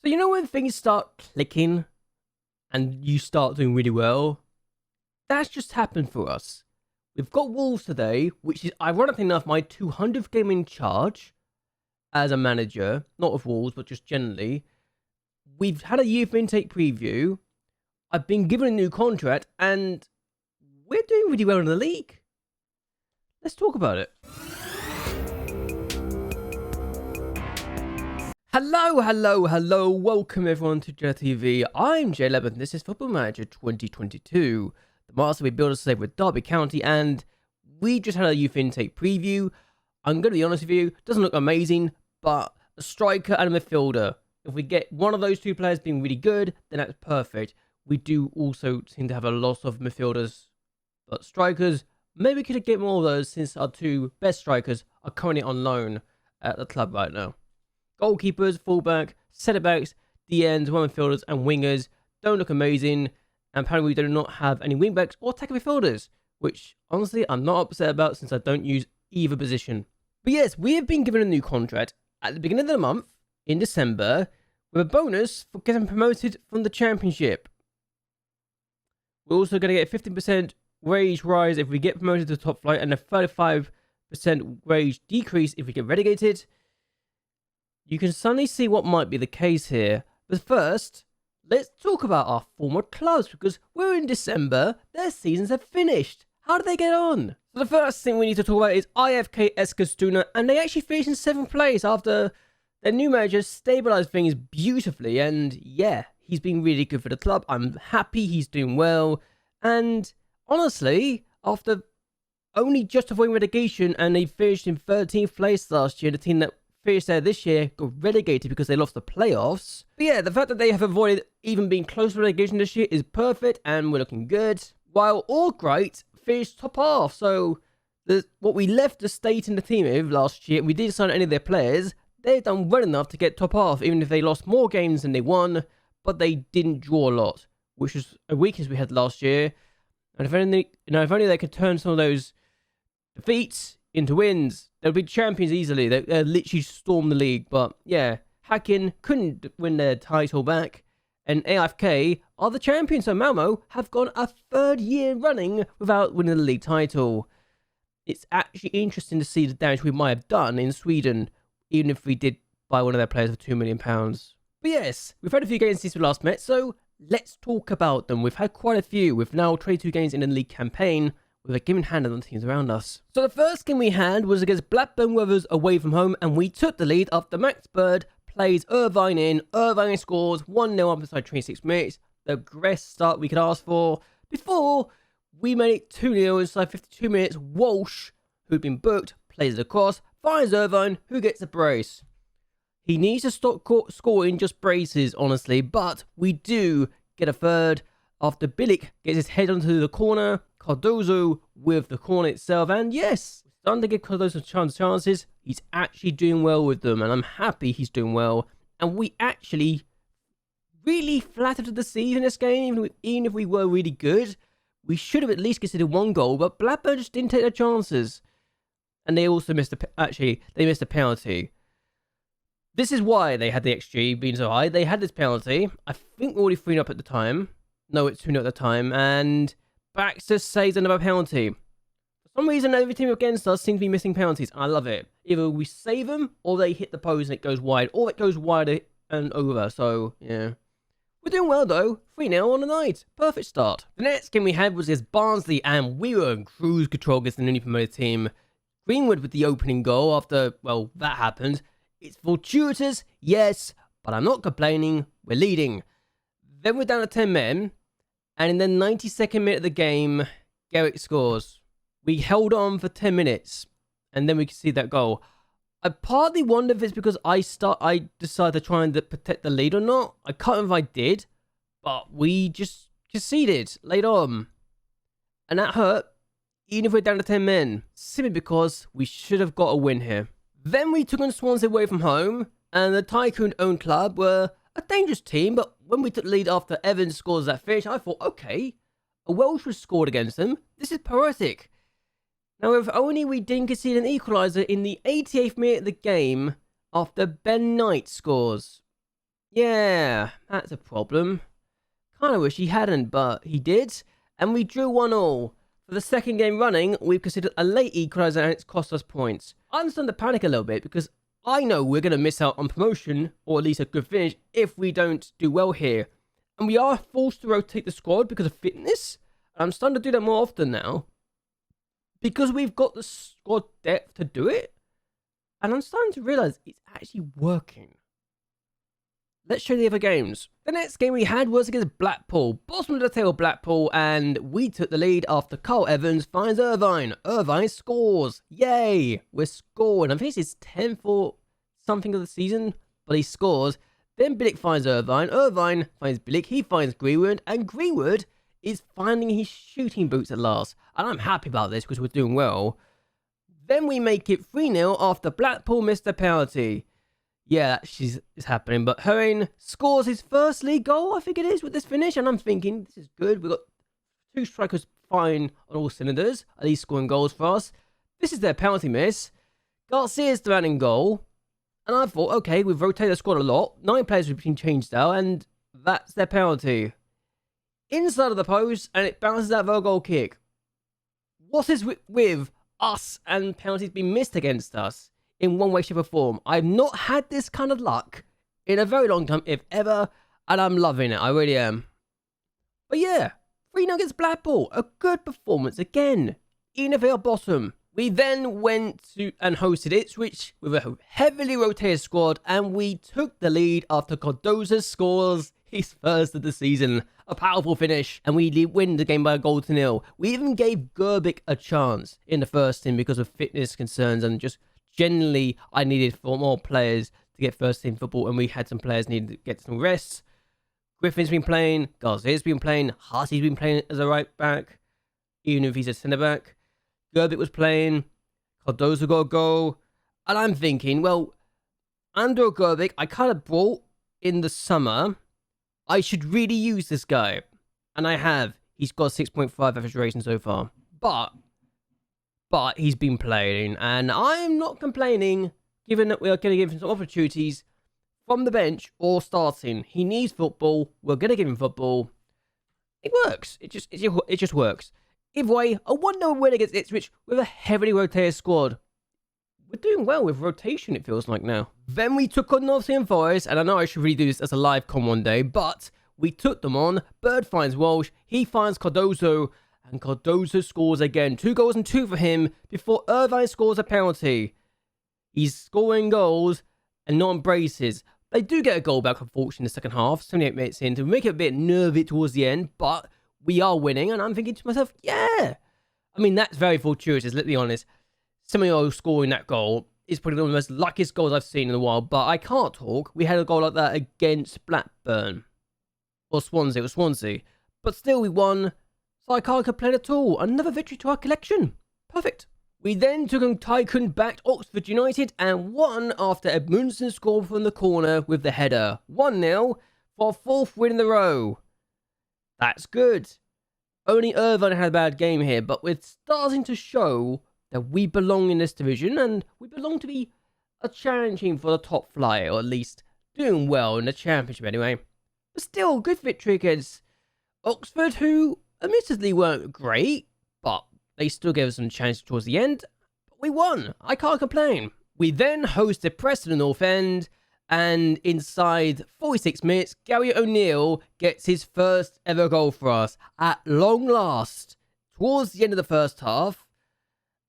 So you know when things start clicking and you start doing really well? That's just happened for us. We've got Wolves today, which is ironically enough my 200th game in charge as a manager, not of Wolves, but just generally. We've had a youth intake preview. I've been given a new contract, and we're doing really well in the league. Let's talk about it. Hello. Welcome everyone to JLABTV. I'm JLAB and this is Football Manager 2022. The master we build a save with Derby County, and we just had a youth intake preview. I'm going to be honest with you, doesn't look amazing, but a striker and a midfielder. If we get one of those two players being really good, then that's perfect. We do also seem to have a lot of midfielders, but strikers, maybe we could get more of those since our two best strikers are currently on loan at the club right now. Goalkeepers, fullback, centre-backs, DNs, one midfielders, and wingers don't look amazing. And apparently we do not have any wingbacks or attacking midfielders, which honestly I'm not upset about since I don't use either position. But yes, we have been given a new contract at the beginning of the month, in December, with a bonus for getting promoted from the Championship. We're also going to get a 15% wage rise if we get promoted to the top flight and a 35% wage decrease if we get relegated. You can suddenly see what might be the case here. But first, let's talk about our former clubs, because we're in December, their seasons have finished. How did they get on? So the first thing we need to talk about is IFK Eskilstuna, and they actually finished in 7th place after their new manager stabilised things beautifully. And yeah, he's been really good for the club. I'm happy he's doing well. And honestly, after only just avoiding relegation, and they finished in 13th place last year, the team that finished there this year got relegated because they lost the playoffs. But yeah, the fact that they have avoided even being close to relegation this year is perfect, and we're looking good. While All Great finished top half, so what we left the state in the team with last year, we didn't sign any of their players. They've done well enough to get top half, even if they lost more games than they won, but they didn't draw a lot, which was a weakness we had last year. And if only they could turn some of those defeats into wins, they'll be champions easily. They literally stormed the league. But yeah, Häcken couldn't win their title back, and AFK are the champions. So Malmo have gone a 3rd year running without winning the league title. It's actually interesting to see the damage we might have done in Sweden, even if we did buy one of their players for £2 million. But yes, we've had a few games since we last met, so let's talk about them. We've had quite a few. We've now 22 games in the league campaign, with a given hand on the teams around us. So the first game we had was against Blackburn Rovers away from home, and we took the lead after Max Bird plays Irvine in. Irvine scores 1-0 up inside 26 minutes. The best start we could ask for. Before we made it 2-0 inside 52 minutes, Walsh, who'd been booked, plays it across, finds Irvine, who gets a brace. He needs to stop scoring just braces, honestly, but we do get a third after Bilic gets his head onto the corner. Cardozo with the corner itself, and yes, starting to give Cardozo chances. He's actually doing well with them, and I'm happy he's doing well. And we actually really flattered the season in this game, even if we were really good. We should have at least considered 1 goal, but Blackburn just didn't take their chances. And they also missed they missed a penalty. This is why they had the XG being so high. They had this penalty. I think we were already 3-0 at the time. No, it's 2-0 at the time, and Baxter saves another penalty. For some reason, every team against us seems to be missing penalties. I love it. Either we save them, or they hit the post and it goes wide, or it goes wider and over. So, yeah. We're doing well, though. 3-0 on the night. Perfect start. The next game we had was against Barnsley, and we were in cruise control against the newly promoted team. Greenwood with the opening goal after, well, that happened. It's fortuitous, yes, but I'm not complaining. We're leading. Then we're down to 10 men. And in the 92nd minute of the game, Garrick scores. We held on for 10 minutes, and then we could see that goal. I partly wonder if it's because I decided to try and protect the lead or not. I can't remember if I did, but we just conceded late on. And that hurt, even if we're down to 10 men, simply because we should have got a win here. Then we took on Swansea away from home, and the Tycoon-owned club were a dangerous team, but when we took the lead after Evans scores that finish, I thought, okay, a Welsh was scored against them. This is poetic. Now, if only we didn't concede an equaliser in the 88th minute of the game after Ben Knight scores. Yeah, that's a problem. Kind of wish he hadn't, but he did. And we drew 1-1. For the second game running, we've considered a late equaliser and it's cost us points. I understand the panic a little bit because I know we're going to miss out on promotion, or at least a good finish, if we don't do well here. And we are forced to rotate the squad because of fitness. I'm starting to do that more often now. Because we've got the squad depth to do it. And I'm starting to realise it's actually working. Let's show the other games. The next game we had was against Blackpool. Bottom of the table Blackpool, and we took the lead after Carl Evans finds Irvine. Irvine scores. Yay! We're scoring. I think it's his 10th or something of the season, but he scores. Then Billick finds Irvine. Irvine finds Billick. He finds Greenwood, and Greenwood is finding his shooting boots at last. And I'm happy about this because we're doing well. Then we make it 3-0 after Blackpool missed a penalty. Yeah, it's happening. But Herring scores his first league goal, I think it is, with this finish. And I'm thinking, this is good. We've got 2 strikers firing on all cylinders, at least scoring goals for us. This is their penalty miss. Garcia's the running goal. And I thought, okay, we've rotated the squad a lot. 9 players have been changed out, and that's their penalty. Inside of the post, and it bounces out for a goal kick. What is with us and penalties being missed against us? In one way, shape or form. I've not had this kind of luck in a very long time, if ever, and I'm loving it. I really am. But yeah, 3-0 against Blackpool. A good performance again. Even if they are bottom. We then went to and hosted Ipswich with a heavily rotated squad, and we took the lead after Cardozo scores his first of the season. A powerful finish, and we win the game by a 0-0. We even gave Gerbic a chance in the first team because of fitness concerns and just generally, I needed 4 more players to get first team football, and we had some players needed to get some rest. Griffin's been playing, Garcia's been playing, Harty's been playing as a right back, even if he's a centre back. Gerbic was playing, Cardozo got a goal, and I'm thinking, well, Andrew Gerbic, I kind of brought in the summer. I should really use this guy, and I have. He's got 6.5 average rating so far, but he's been playing, and I'm not complaining, given that we are going to give him some opportunities from the bench or starting. He needs football. We're going to give him football. It works. It just works. Either way, a 1-0 win against Ipswich with a heavily rotated squad. We're doing well with rotation, it feels like now. Then we took on Nottingham Forest, and I know I should really do this as a live con one day, but we took them on. Bird finds Walsh. He finds Cardozo. And Cardozo scores again. 2 goals and 2 for him before Irvine scores a penalty. He's scoring goals and not braces. They do get a goal back, unfortunately, in the second half. 78 minutes in to make it a bit nervy towards the end. But we are winning. And I'm thinking to myself, yeah. I mean, that's very fortuitous, let's be honest. Samuel scoring that goal is probably one of the most luckiest goals I've seen in a while. But I can't talk. We had a goal like that against Blackburn. Or Swansea. It was Swansea. But still, we won. So I can't complain at all. Another victory to our collection. Perfect. We then took on Tycoon backed Oxford United and won after Edmundson scored from the corner with the header. 1-0 for a 4th win in a row. That's good. Only Irvine had a bad game here, but we're starting to show that we belong in this division and we belong to be a challenging for the top flight, or at least doing well in the championship anyway. But still, good victory against Oxford, who admittedly weren't great, but they still gave us some chances towards the end. But we won. I can't complain. We then hosted Preston in the North End, and inside 46 minutes, Gary O'Neill gets his first ever goal for us at long last, towards the end of the first half.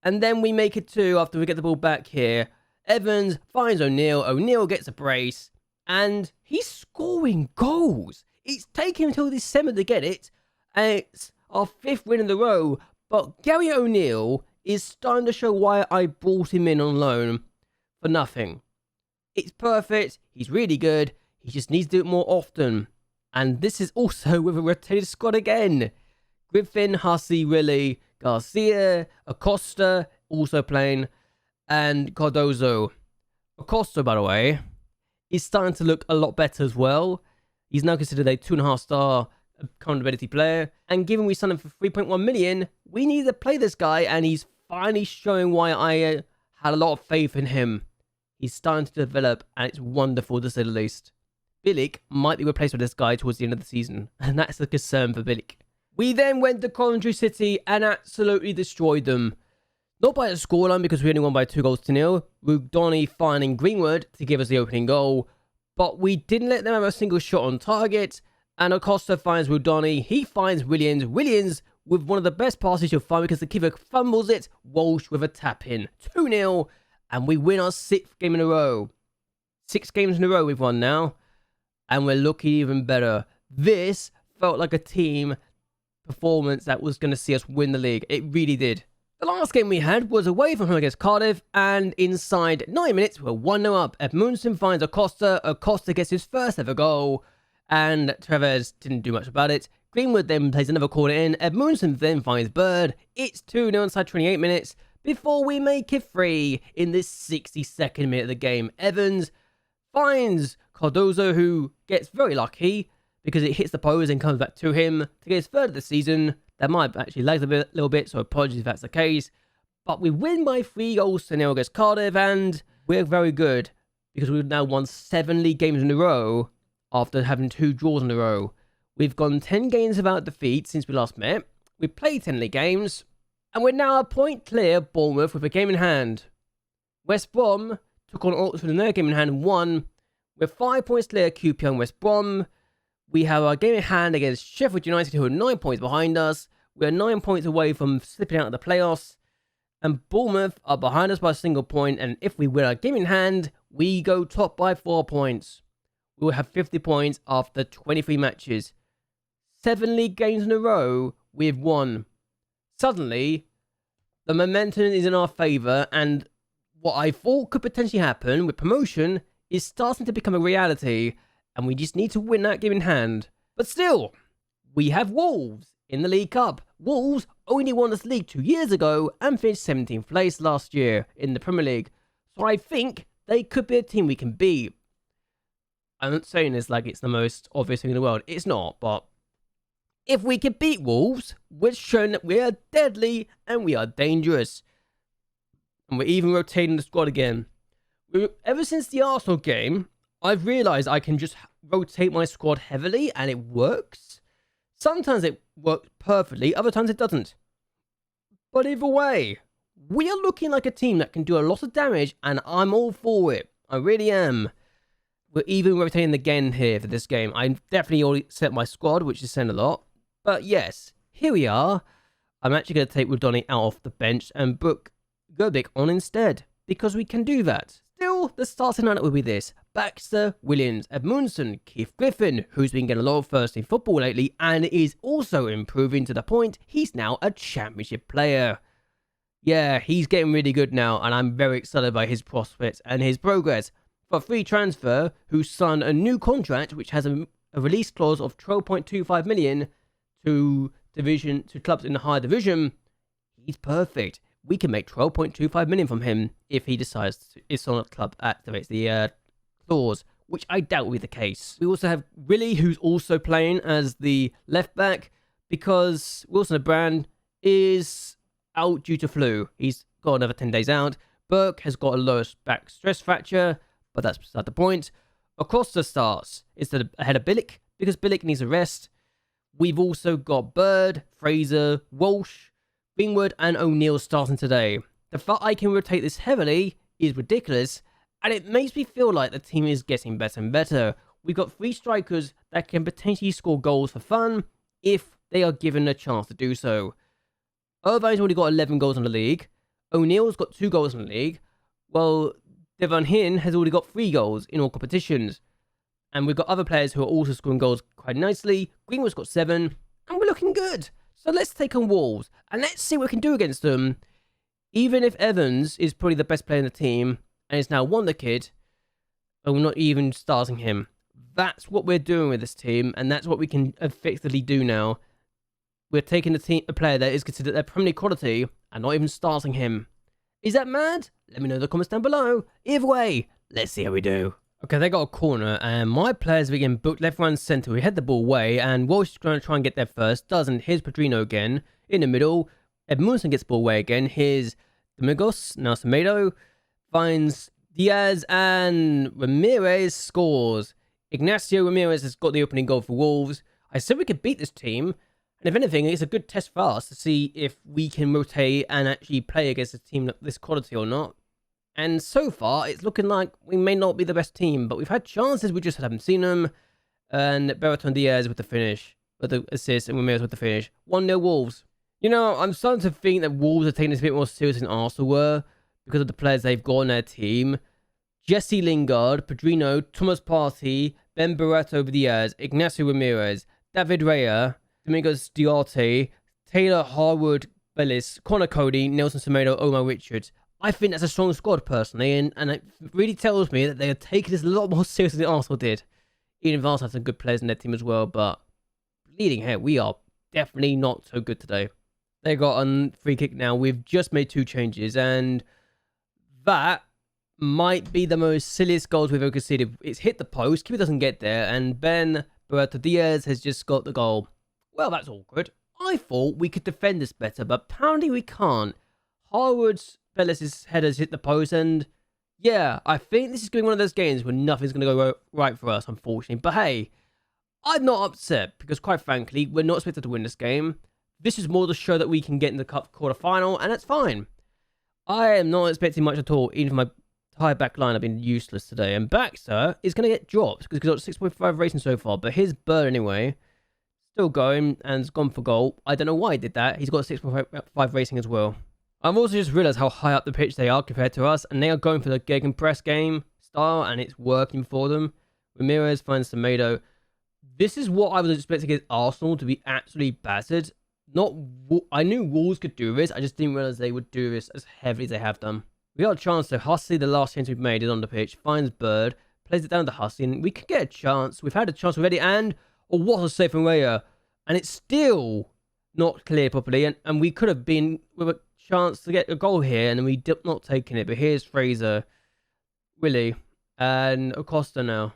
And then we make it 2 after we get the ball back here. Evans finds O'Neill. O'Neill gets a brace, and he's scoring goals. It's taken him until December to get it. And it's our 5th win in a row. But Gary O'Neill is starting to show why I brought him in on loan for nothing. It's perfect. He's really good. He just needs to do it more often. And this is also with a rotated squad again. Griffin, Hussey, Riley, Garcia, Acosta also playing, and Cardozo. Acosta, by the way, is starting to look a lot better as well. He's now considered a 2.5-star accountability player, and given we signed him for 3.1 million, we need to play this guy, and he's finally showing why I had a lot of faith in him. He's starting to develop, and it's wonderful to say the least. Bilic might be replaced with this guy towards the end of the season, and that's a concern for Bilic. We then went to Coventry City and absolutely destroyed them. Not by a scoreline because we only won by 2-0, Rudoni finding Greenwood to give us the opening goal, but we didn't let them have a single shot on target, and Acosta finds Rudoni, he finds Williams with one of the best passes you'll find because the keeper fumbles it, Walsh with a tap-in, 2-0, and we win our 6th game in a row. 6 games in a row we've won now, and we're looking even better. This felt like a team performance that was going to see us win the league. It really did. The last game we had was away from home against Cardiff, and inside 9 minutes, we're 1-0 up. Edmundson finds Acosta. Acosta gets his first ever goal, and Tevez didn't do much about it. Greenwood then plays another corner in. Edmundson then finds Bird. It's 2-0 inside 28 minutes before we make it 3 in this 62nd minute of the game. Evans finds Cardozo, who gets very lucky because it hits the post and comes back to him to get his 3rd of the season. That might have actually lagged a little bit, so apologies if that's the case. But we win by 3-0 against Cardiff, and we're very good because we've now won 7 league games in a row after having 2 draws in a row. We've gone 10 games without defeat since we last met. We've played 10 league games, and we're now a point clear of Bournemouth with a game in hand. West Brom took on Oxford in their game in hand and won. We're 5 points clear of QPR and West Brom. We have our game in hand against Sheffield United, who are 9 points behind us. We're 9 points away from slipping out of the playoffs. And Bournemouth are behind us by a single point. And if we win our game in hand, we go top by 4 points. We will have 50 points after 23 matches. 7 league games in a row, we've won. Suddenly, the momentum is in our favour. And what I thought could potentially happen with promotion is starting to become a reality. And we just need to win that game in hand. But still, we have Wolves in the League Cup. Wolves only won this league 2 years ago and finished 17th place last year in the Premier League. So I think they could be a team we can beat. I'm not saying this like it's the most obvious thing in the world. It's not, but if we can beat Wolves, we're showing that we are deadly and we are dangerous. And we're even rotating the squad again. Ever since the Arsenal game, I've realised I can just rotate my squad heavily and it works. Sometimes it works perfectly, other times it doesn't. But either way, we are looking like a team that can do a lot of damage and I'm all for it. I really am. We're even rotating again here for this game. I definitely already set my squad, which is saying a lot. But yes, here we are. I'm actually going to take Rudoni out of the bench and book Gerbic on instead, because we can do that. Still, the starting lineup will be this: Baxter, Williams, Edmundson, Keith Griffin, who's been getting a lot of first team football lately and is also improving to the point he's now a championship player. Yeah, he's getting really good now and I'm very excited by his prospects and his progress. For a free transfer, who signed a new contract which has a release clause of 12.25 million to clubs in the higher division, he's perfect. We can make 12.25 million from him if he decides to, if some club activates the clause, which I doubt will be the case. We also have Willie, who's also playing as the left back because Wilson Brand is out due to flu. He's got another 10 days out. Burke has got a lower back stress fracture, but that's beside the point. Acosta starts instead ahead of Bilic because Bilic needs a rest. We've also got Bird, Fraser, Walsh, Greenwood and O'Neill starting today. The fact I can rotate this heavily is ridiculous, and it makes me feel like the team is getting better and better. We've got 3 strikers that can potentially score goals for fun if they are given a chance to do so. Irvine's already got 11 goals in the league. O'Neill's got 2 goals in the league. Well, Devon Hin has already got 3 goals in all competitions. And we've got other players who are also scoring goals quite nicely. Greenwood's got 7, and we're looking good. So let's take on Wolves, and let's see what we can do against them. Even if Evans is probably the best player in the team, and is now Wonder Kid, and we're not even starting him. That's what we're doing with this team, and that's what we can effectively do now. We're taking a player that is considered their Premier League quality, and not even starting him. Is that mad? Let me know in the comments down below. Either way, let's see how we do. Okay, they got a corner, and my players are getting booked left, right, and centre. We head the ball away, and Walsh is going to try and get there first. Doesn't. Here's Pedrino again in the middle. Edmundson gets the ball away again. Here's Domingos. Now Semedo finds Diaz, and Ramirez scores. Ignacio Ramirez has got the opening goal for Wolves. I said we could beat this team, and if anything, it's a good test for us to see if we can rotate and actually play against a team of this quality or not. And so far, it's looking like we may not be the best team, but we've had chances, we just haven't seen them. And Bertrand Diaz with the finish, with the assist, and Ramirez with the finish. 1-0 Wolves. You know, I'm starting to think that Wolves are taking this a bit more serious than Arsenal were because of the players they've got on their team. Jesse Lingard, Pedrino, Thomas Partey, Ben Barreto Diaz, Ignacio Ramirez, David Raya, Domingos Duarte, Taylor Harwood Bellis, Connor Cody, Nelson Semedo, Omar Richards. I think that's a strong squad personally, and it really tells me that they are taking this a lot more seriously than Arsenal did. Even if Arsenal have some good players in their team as well, but leading here, we are definitely not so good today. They got a free kick now. We've just made 2 changes, and that might be the most silliest goals we've ever conceded. It's hit the post, keeper doesn't get there, and Ben Berto Diaz has just got the goal. Well, that's awkward. I thought we could defend this better, but apparently we can't. Harwood's Bellis' headers hit the post, and yeah, I think this is going to be one of those games where nothing's going to go right for us, unfortunately. But hey, I'm not upset, because quite frankly, we're not expected to win this game. This is more to show that we can get in the cup quarter-final, and that's fine. I am not expecting much at all, even if my entire back line have been useless today. And Baxter is going to get dropped, because he's got 6.5 rating so far, but his bird anyway, still going, and has gone for goal. I don't know why he did that. He's got a 6.5 rating as well. I've also just realised how high up the pitch they are compared to us, and they are going for the gegenpress game style, and it's working for them. Ramirez finds Semedo. This is what I was expecting against Arsenal, to be absolutely battered. I knew Wolves could do this, I just didn't realise they would do this as heavily as they have done. We got a chance to Hussey, the last change we've made, is on the pitch, finds Bird, plays it down to Hussey, and we could get a chance. We've had a chance already, and what a save from Raya. And it's still not clear properly, and we could have been with a chance to get a goal here, and then we did not taking it. But here's Fraser, Willie, and Acosta now.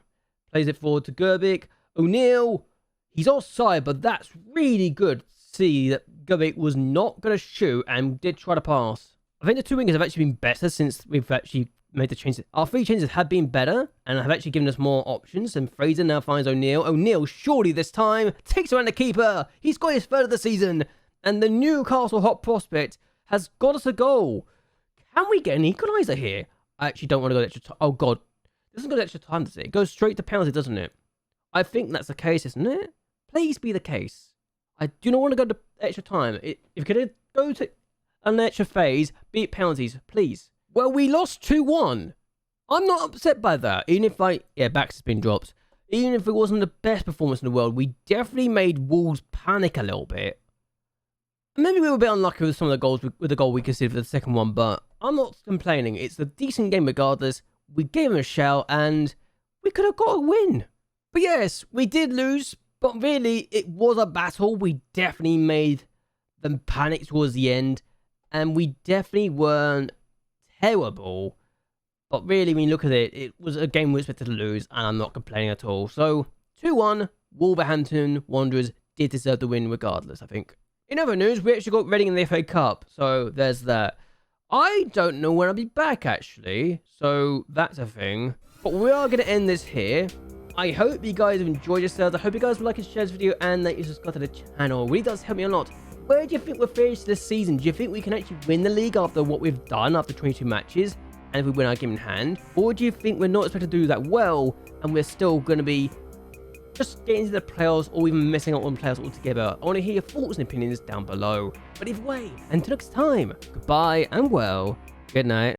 Plays it forward to Gerbic. O'Neill, he's offside, but that's really good. See that Gerbic was not going to shoot and did try to pass. I think the 2 wingers have actually been better since we've actually made the changes. Our 3 changes have been better and have actually given us more options. And Fraser now finds O'Neill. O'Neill, surely this time, takes around the keeper. He's got his 3rd of the season. And the Newcastle hot prospect has got us a goal. Can we get an equaliser here? I actually don't want to go extra time. Oh, God. It doesn't go extra time, does it? It goes straight to penalty, doesn't it? I think that's the case, isn't it? Please be the case. I do not want to go to extra time. If you could go to an extra phase, beat penalties, please. Well, we lost 2-1. I'm not upset by that. Even if Baxter's been dropped. Even if it wasn't the best performance in the world, we definitely made Wolves panic a little bit. Maybe we were a bit unlucky with some of the goals, with the goal we conceded for the second one, but I'm not complaining. It's a decent game regardless. We gave him a shout, and we could have got a win. But yes, we did lose, but really, it was a battle. We definitely made them panic towards the end, and we definitely weren't terrible. But really, when you look at it, it was a game we expected to lose, and I'm not complaining at all. So, 2-1, Wolverhampton Wanderers did deserve the win regardless, I think. In other news, we actually got Reading in the EFL Cup, so there's that. I don't know when I'll be back, actually, so that's a thing. But we are going to end this here. I hope you guys have enjoyed yourselves. I hope you guys will like and share this video, and that you subscribe to the channel. It really does help me a lot. Where do you think we're finished this season? Do you think we can actually win the league after what we've done after 22 matches? And if we win our game in hand? Or do you think we're not expected to do that well, and we're still going to be just getting into the playoffs, or even missing out on playoffs altogether? I want to hear your thoughts and opinions down below. But either way, until next time, goodbye and well, good night.